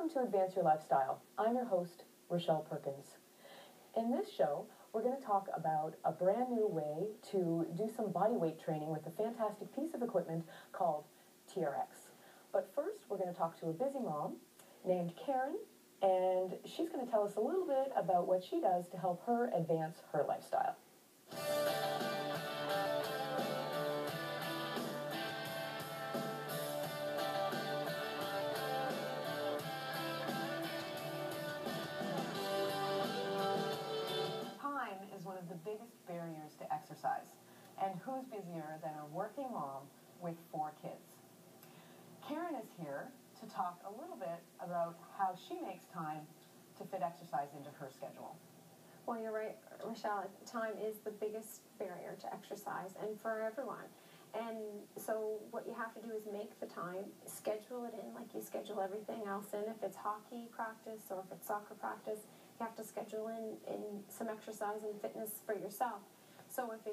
Welcome to Advance Your Lifestyle. I'm your host, Rachelle Perkins. In this show, we're going to talk about a brand new way to do some body weight training with a fantastic piece of equipment called TRX. But first, we're going to talk to a busy mom named Karen, and she's going to tell us a little bit about what she does to help her advance her lifestyle. Time is one of the biggest barriers to exercise, and who's busier than a working mom with 4 kids? Karen is here to talk a little bit about how she makes time to fit exercise into her schedule. Well, you're right, Rachelle. Time is the biggest barrier to exercise, and for everyone. And so what you have to do is make the time, schedule it in like you schedule everything else in. If it's hockey practice or if it's soccer practice, you have to schedule in some exercise and fitness for yourself. So if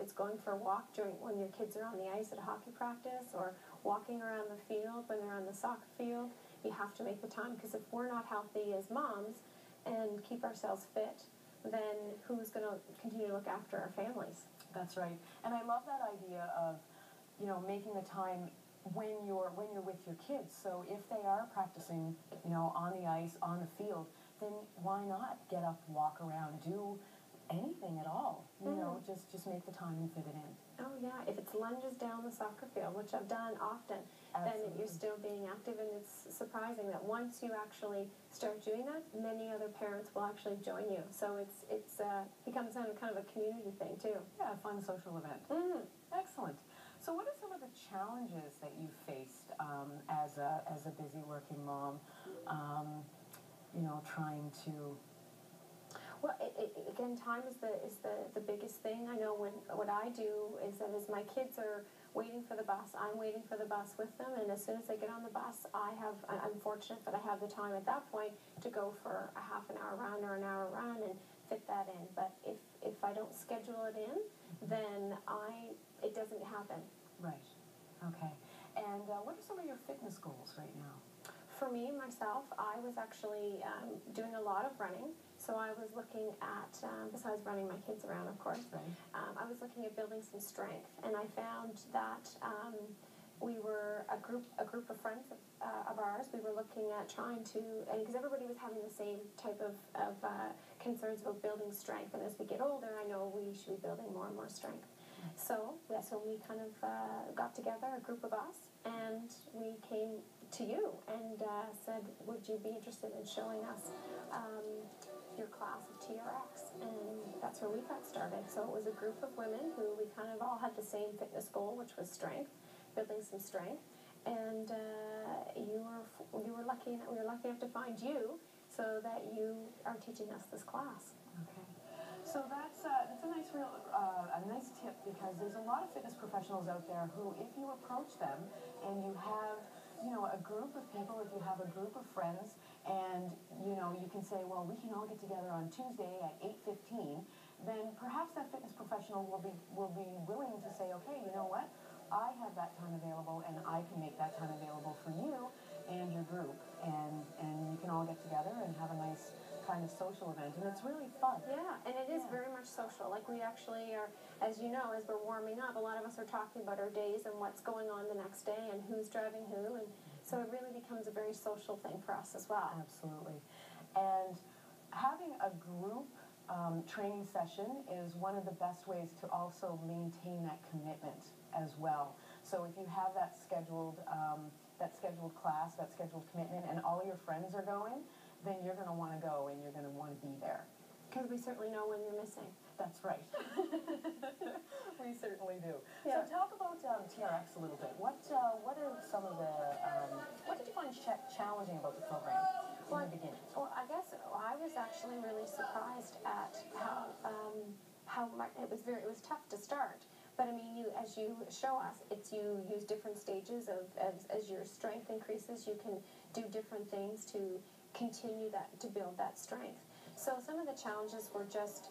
it's going for a walk when your kids are on the ice at hockey practice, or walking around the field when they're on the soccer field, you have to make the time, because if we're not healthy as moms and keep ourselves fit, then who's going to continue to look after our families? That's right. And I love that idea of, making the time when you're with your kids. So if they are practicing, on the ice, on the field, then why not get up, walk around, do anything at all? Just make the time and fit it in. Oh yeah, if it's lunges down the soccer field, which I've done often, Absolutely. then you're still being active, and it's surprising that once you actually start doing that, many other parents will actually join you. So it's becomes kind of a community thing too. Yeah, a fun social event. Excellent. So what are some of the challenges that you faced as a busy working mom, trying to... Well, again, time is the biggest thing. I know what I do is that as my kids are waiting for the bus, I'm waiting for the bus with them, and as soon as they get on the bus, I'm fortunate that I have the time at that point to go for a half an hour run or an hour run and fit that in. But if I don't schedule it in, then it doesn't happen. Right. Okay. And what are some of your fitness goals right now? For me, myself, I was actually doing a lot of running. So I was looking at, besides running my kids around, of course, right. I was looking at building some strength. And I found that we were a group of friends of ours. We were looking at trying to, and because everybody was having the same type of concerns about building strength. And as we get older, I know we should be building more and more strength. So we kind of got together, a group of us, and we came to you and said, would you be interested in showing us your class of TRX? And that's where we got started. So it was a group of women who we kind of all had the same fitness goal, which was strength, building some strength. And we were lucky enough to find you, so that you are teaching us this class. Okay. So that's a nice tip, because there's a lot of fitness professionals out there who, if you approach them and you have a group of people, if you have a group of friends, and you can say, well, we can all get together on Tuesday at 8:15, then perhaps that fitness professional will be willing to say, okay, you know what, I have that time available, and I can make that time available for you and your group, and you can all get together and have a nice kind of social event, and it's really fun. Yeah, and it is very much social. Like, we actually are, as you know, as we're warming up, a lot of us are talking about our days and what's going on the next day and who's driving who, and so it really becomes a very social thing for us as well. Absolutely. And having a group training session is one of the best ways to also maintain that commitment as well. So if you have that scheduled class, that scheduled commitment, and all your friends are going, then you're going to want to go and you're going to want to be there. Because we certainly know when you're missing. That's right. We certainly do. Yeah. So talk about TRX a little bit. What are some of the, what did you find challenging about the program in the beginning? Well, I guess I was actually really surprised at how much it was tough to start. But I mean, as you show us, you use different stages as your strength increases, you can do different things to continue to build that strength. So some of the challenges were just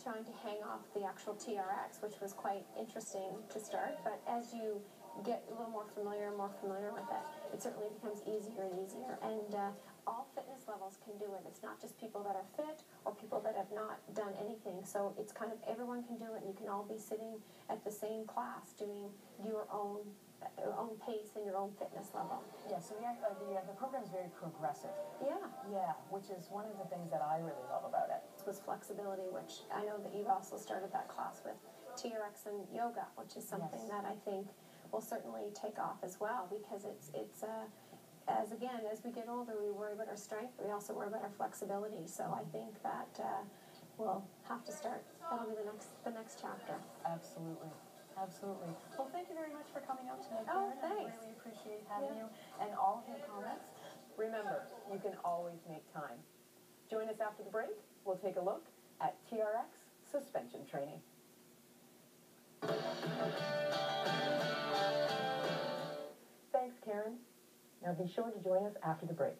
trying to hang off the actual TRX, which was quite interesting to start. But as you get a little more familiar with it, it certainly becomes easier and easier. And all fitness levels can do it. It's not just people that are fit or people that have not done anything. So it's kind of everyone can do it, and you can all be sitting at the same class doing your own pace and your own fitness level. Yeah, so the program is very progressive. Yeah. Yeah, which is one of the things that I really love about it. Was flexibility, which I know that you've also started that class with TRX and yoga, which is something Yes. that I think will certainly take off as well, because it's as we get older, we worry about our strength, but we also worry about our flexibility. So I think that we'll have to start. That'll be the next chapter. Absolutely. Absolutely. Well, thank you very much for coming out tonight, Oh, Karen. thanks. I really appreciate having you and all of your comments. Remember, you can always make time. Join us after the break. We'll take a look at TRX suspension training. Thanks, Karen. Now be sure to join us after the break.